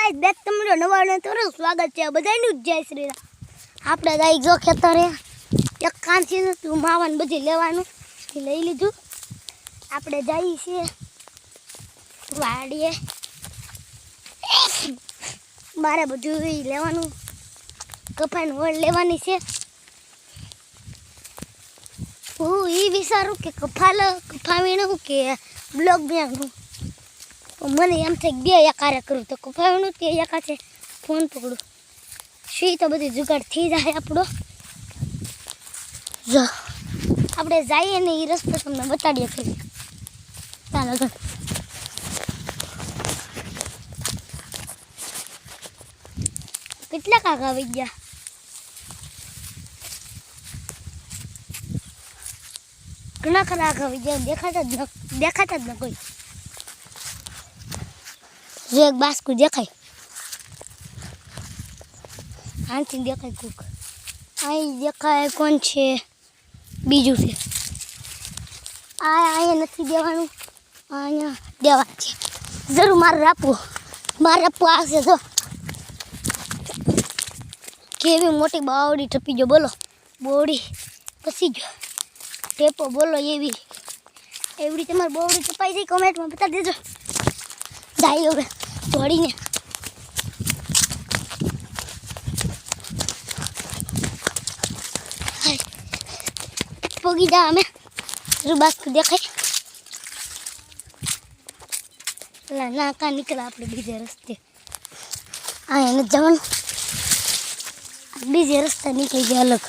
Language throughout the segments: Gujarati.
ગાઈસ બેક તમારો નવાનો તોરો સ્વાગત છે બધાનું જય શ્રી રામ। આપણે ગાઈ જો ખેતરે એક કાંચી તું માવન બધી લેવાનું એ લઈ લીધું। આપણે જઈએ છીએ વાડીએ મારે બધું લેવાનું કપાઈને વળ લેવાની છે। હું એ વિચારું કે કફાવીનું કે બ્લોગ બનાવવું મને એમ થાય બે એકારે કરું તો કફાવીનું તે એકા છે ફોન પકડું શું તો બધી જુગાડ થઈ જાય આપણો। જો આપણે જઈએ ને એ રસ્તો તમને બતાડીએ કરી ચાલો ઘર કેટલા કાકા આવી ગયા ઘણા ખરા આવી ગયા દેખાતા જ ન કોઈ જો એક બાસ્કુ દેખાય આથી દેખાય કોક અહીં દેખાય કોણ છે બીજું છે અહીંયા નથી દેવાનું અહીંયા દેવા છે જરૂર મારે આપવું આવશે જો કેવી મોટી બાવડી ટપી ગયો બોલો બોવડી પસી ગયો ટેપો બોલો એવડી તમારી બોવડી ટપાઈ જાય કોમેન્ટમાં બતા દેજો જાય હવે દોડીને પોગી જા અમે રૂબાસ્કુ દેખાય ના કા નીકળે આપણે બીજે રસ્તે આ એને જવાનું બીજે રસ્તા નીકળી ગયા અલગ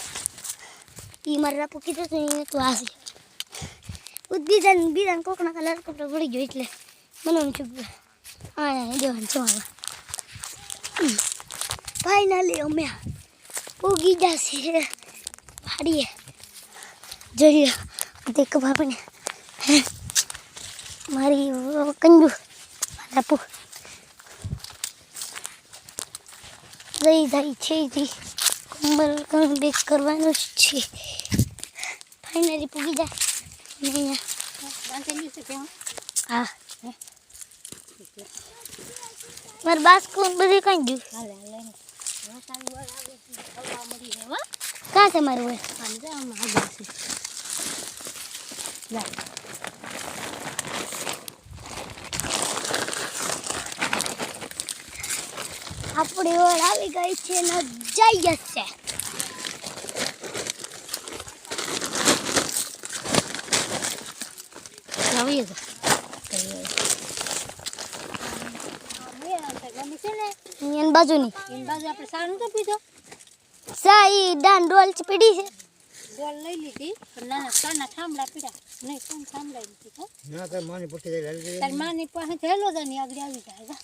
એ મારે રાપો કીધું તો એને તો આશે બીજાને કોકના કલર કપડા પડી ગયો એટલે મને એમ છું હા દેવાનું જવાનું ફાઇનલી અમે પોગી જશે વાડીએ જોઈએ દેખ બાપને મારી કંજુ રાપો જઈ જાય છે કમર બેક કરવાનું જ છે ફાઇનલી પૂગી જાય હા મારે બાસ્કુ બધી કઈ ગયું કાં છે મારું હોય આપણી ઓળ આવી ગઈ છે ને જઈ જશે બાજુની આપણે સારું તો પીધો સા ઈ ડાન ડોલ પીડી છે ડોલ લઈ લીધી નાના કાના થાંભલા પીડા નહીં કોણ થાંભલા લીધી હો ના તાર માની પટ્ટી લઈ તાર માની પાસે થેલો જાની આગળ આવી જાય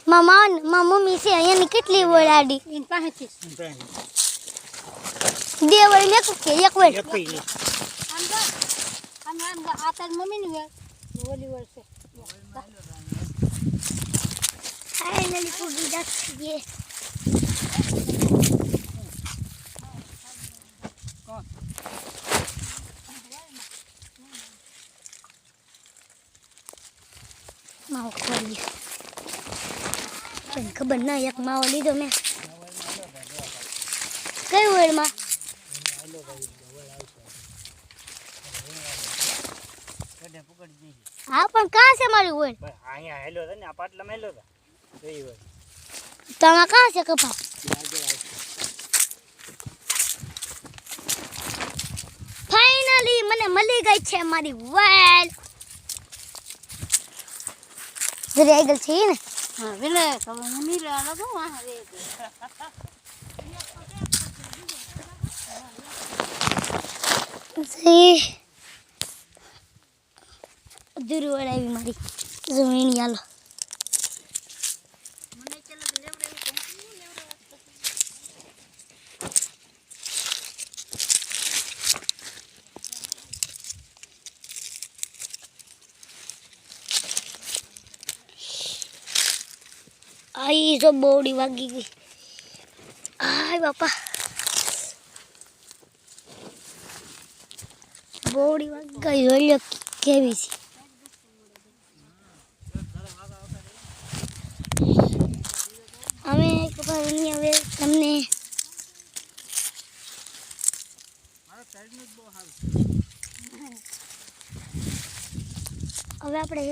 મામા મમ્મી છે એની કેટલી વળાડી એની પાસે બે વળી મેકું કે એક વળ આમ આ તાર મમ્મીની વળ ઓલી વળ છે ફાઇનલી પૂગી જશે માવો ખોલી ખબર ના એક માવો લીધો મેં કઈ વેળમાં હા પણ કાં છે મારી વેળ અહીંયા હેલો છે ને આ પાટલામાં હેલો છે કઈ વેળ તમા કાં છે કપા ફાઇનલી મને મળી ગઈ છે મારી વેળ જરી આગળ છે ને હા વેલે ખબર મમ્મી લે લગો આ રે સી દૂર વળાવી મારી જમીન યાલો મને ચલો आई जो बोड़ी वागी गई आय बापा बोड़ी वाग गई हो केवी सी હવે આપણે